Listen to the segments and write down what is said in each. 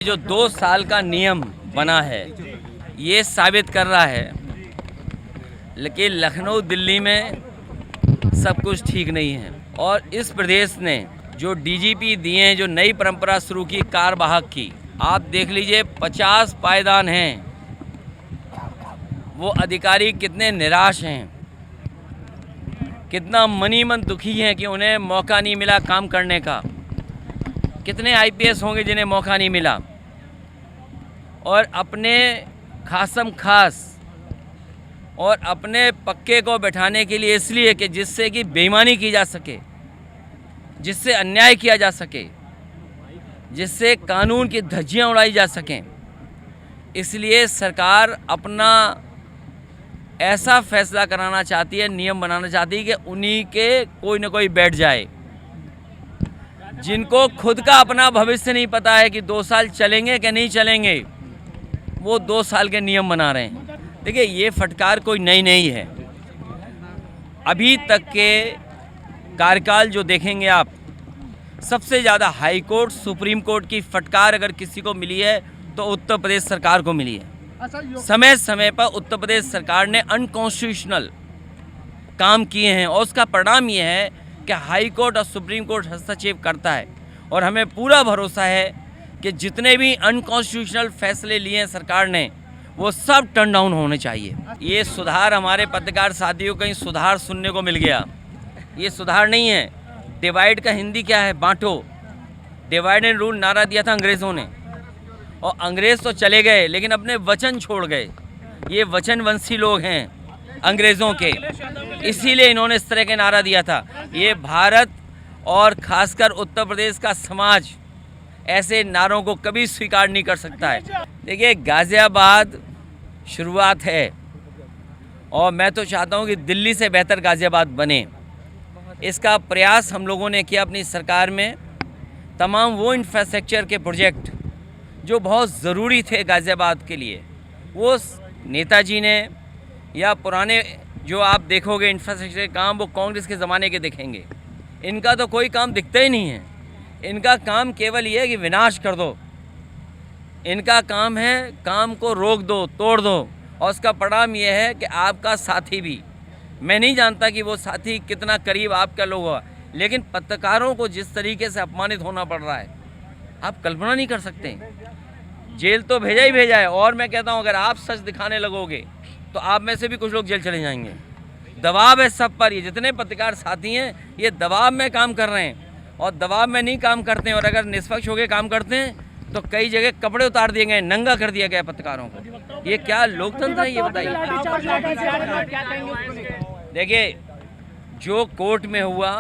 जो 2 साल का नियम बना है ये साबित कर रहा है, लेकिन लखनऊ दिल्ली में सब कुछ ठीक नहीं है। और इस प्रदेश ने जो डीजीपी दिए हैं, जो नई परंपरा शुरू की कारवाहक की, आप देख लीजिए 50 पायदान हैं। वो अधिकारी कितने निराश हैं, कितना मनी मन दुखी हैं कि उन्हें मौका नहीं मिला काम करने का। कितने आईपीएस होंगे जिन्हें मौका नहीं मिला, और अपने खासम खास और अपने पक्के को बैठाने के लिए, इसलिए कि जिससे कि बेईमानी की जा सके, जिससे अन्याय किया जा सके, जिससे कानून की धज्जियां उड़ाई जा सकें, इसलिए सरकार अपना ऐसा फैसला कराना चाहती है, नियम बनाना चाहती है कि उन्हीं के कोई न कोई बैठ जाए, जिनको खुद का अपना भविष्य नहीं पता है कि 2 साल चलेंगे कि नहीं चलेंगे, वो 2 साल के नियम बना रहे हैं। देखिए, ये फटकार कोई नई नहीं है। अभी तक के कार्यकाल जो देखेंगे आप, सबसे ज़्यादा हाई कोर्ट, सुप्रीम कोर्ट की फटकार अगर किसी को मिली है तो उत्तर प्रदेश सरकार को मिली है। समय समय पर उत्तर प्रदेश सरकार ने अनकॉन्स्टिट्यूशनल काम किए हैं, और उसका परिणाम ये है कि हाई कोर्ट और सुप्रीम कोर्ट हस्तक्षेप करता है। और हमें पूरा भरोसा है कि जितने भी अनकॉन्स्टिट्यूशनल फैसले लिए हैं सरकार ने, वो सब टर्न डाउन होने चाहिए। ये सुधार, हमारे पत्रकार साथियों को कहीं सुधार सुनने को मिल गया, ये सुधार नहीं है। डिवाइड का हिंदी क्या है? बांटो। डिवाइड एंड रूल नारा दिया था अंग्रेज़ों ने, और अंग्रेज़ तो चले गए लेकिन अपने वचन छोड़ गए। ये वचनवंशी लोग हैं अंग्रेज़ों के, इसीलिए इन्होंने इस तरह के नारा दिया था। ये भारत और ख़ासकर उत्तर प्रदेश का समाज ऐसे नारों को कभी स्वीकार नहीं कर सकता है। देखिए, गाज़ियाबाद शुरुआत है, और मैं तो चाहता हूँ कि दिल्ली से बेहतर गाज़ियाबाद बने। इसका प्रयास हम लोगों ने किया अपनी सरकार में। तमाम वो इंफ्रास्ट्रक्चर के प्रोजेक्ट जो बहुत ज़रूरी थे गाज़ियाबाद के लिए, वो नेताजी ने, या पुराने जो आप देखोगे इंफ्रास्ट्रक्चर के काम, वो कांग्रेस के ज़माने के दिखेंगे। इनका तो कोई काम दिखता ही नहीं है। इनका काम केवल ये है कि विनाश कर दो। इनका काम है काम को रोक दो, तोड़ दो, और उसका परिणाम ये है कि आपका साथी भी, मैं नहीं जानता कि वो साथी कितना करीब आपका लोग होगा, लेकिन पत्रकारों को जिस तरीके से अपमानित होना पड़ रहा है, आप कल्पना नहीं कर सकते। जेल तो भेजा ही भेजा है, और मैं कहता हूँ अगर आप सच दिखाने लगोगे तो आप में से भी कुछ लोग जेल चले जाएंगे। दबाव है सब पर। ये जितने पत्रकार साथी हैं, ये दबाव में काम कर रहे हैं, और दबाव में नहीं काम करते हैं, और अगर निष्पक्ष होकर काम करते हैं तो कई जगह कपड़े उतार दिए गए, नंगा कर दिया गया पत्रकारों को। ये क्या लोकतंत्र है, ये बताइए। देखिए, जो कोर्ट में हुआ,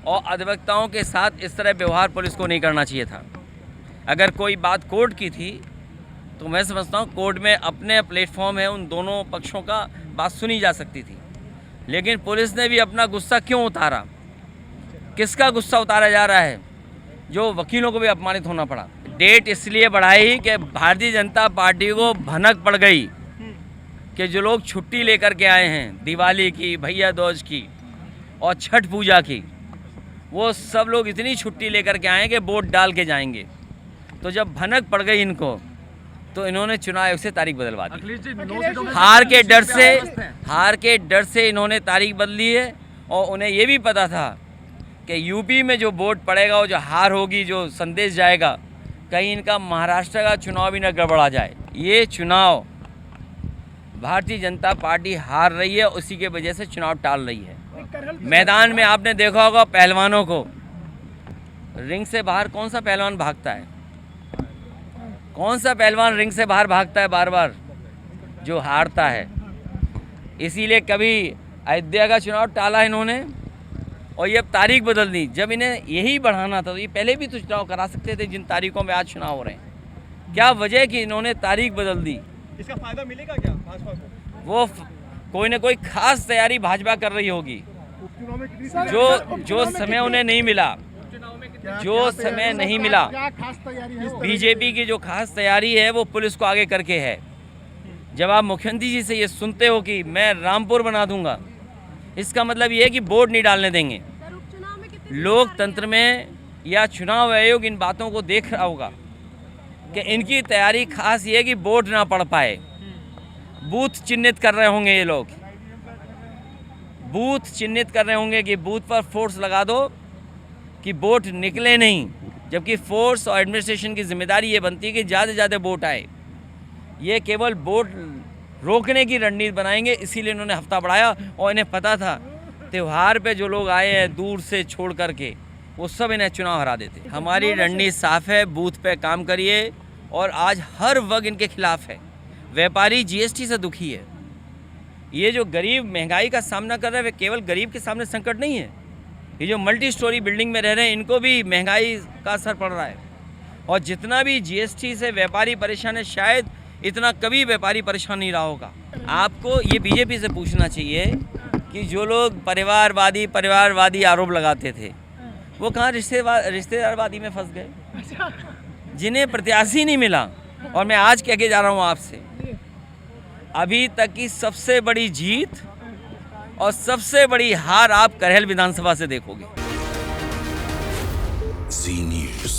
और अधिवक्ताओं के साथ इस तरह व्यवहार पुलिस को नहीं करना चाहिए था। अगर कोई बात कोर्ट की थी तो मैं समझता हूँ कोर्ट में अपने प्लेटफॉर्म है, उन दोनों पक्षों का बात सुनी जा सकती थी। लेकिन पुलिस ने भी अपना गुस्सा क्यों उतारा? किसका गुस्सा उतारा जा रहा है? जो वकीलों को भी अपमानित होना पड़ा। डेट इसलिए बढ़ाई कि भारतीय जनता पार्टी को भनक पड़ गई कि जो लोग छुट्टी लेकर के आए हैं दिवाली की, भैया दूज की और छठ पूजा की, वो सब लोग इतनी छुट्टी लेकर के आए हैं कि वोट डाल के जाएंगे। तो जब भनक पड़ गई इनको, तो इन्होंने चुनाव आयोग से तारीख बदलवा दी। हार के डर से इन्होंने तारीख बदली है, और उन्हें ये भी पता था कि यूपी में जो वोट पड़ेगा, वो जो हार होगी, जो संदेश जाएगा, कहीं इनका महाराष्ट्र का चुनाव भी न गड़बड़ा जाए। ये चुनाव भारतीय जनता पार्टी हार रही है, उसी के वजह से चुनाव टाल रही है। मैदान में आपने देखा होगा पहलवानों को, रिंग से बाहर कौन सा पहलवान भागता है? कौन सा पहलवान रिंग से बाहर भागता है बार बार? जो हारता है। इसीलिए कभी अयोध्या का चुनाव टाला इन्होंने, और ये अब तारीख बदल दी। जब इन्हें यही बढ़ाना था तो ये पहले भी तो चुनाव करा सकते थे, जिन तारीखों में आज चुनाव हो रहे हैं। क्या वजह कि इन्होंने तारीख बदल दी? इसका फायदा मिलेगा क्या भाजपा को? वो कोई ना कोई खास तैयारी भाजपा कर रही होगी, जो समय उन्हें नहीं मिला, जो समय नहीं मिला। बीजेपी की जो खास तैयारी है वो पुलिस को आगे करके है। जब आप मुख्यमंत्री जी से ये सुनते हो कि मैं रामपुर बना दूंगा, इसका मतलब ये है कि वोट नहीं डालने देंगे। लोकतंत्र में या चुनाव आयोग इन बातों को देख रहा होगा कि इनकी तैयारी खास ये है कि वोट ना पड़ पाए। बूथ चिन्हित कर रहे होंगे ये लोग, बूथ चिन्हित कर रहे होंगे कि बूथ पर फोर्स लगा दो कि वोट निकले नहीं, जबकि फोर्स और एडमिनिस्ट्रेशन की जिम्मेदारी ये बनती है कि ज़्यादा से ज़्यादा वोट आए। ये केवल वोट रोकने की रणनीति बनाएंगे, इसीलिए इन्होंने हफ्ता बढ़ाया। और इन्हें पता था त्यौहार पे जो लोग आए हैं दूर से छोड़ करके, वो सब इन्हें चुनाव हरा देते। हमारी रणनीति साफ है, बूथ पे काम करिए। और आज हर वर्ग इनके खिलाफ है। व्यापारी जीएसटी से दुखी है। ये जो गरीब महंगाई का सामना कर रहे हैं, वे केवल गरीब के सामने संकट नहीं है। ये जो मल्टी स्टोरी बिल्डिंग में रह रहे हैं, इनको भी महंगाई का असर पड़ रहा है। और जितना भी जीएसटी से व्यापारी परेशान है, शायद इतना कभी व्यापारी परेशान नहीं रहा होगा। आपको ये बीजेपी से पूछना चाहिए कि जो लोग परिवारवादी आरोप लगाते थे, वो कहाँ रिश्तेदारवादी में फंस गए, जिन्हें प्रत्याशी नहीं मिला। और मैं आज कह के जा रहा हूँ आपसे, अभी तक की सबसे बड़ी जीत और सबसे बड़ी हार आप करहेल विधानसभा से देखोगे। जी न्यूज़।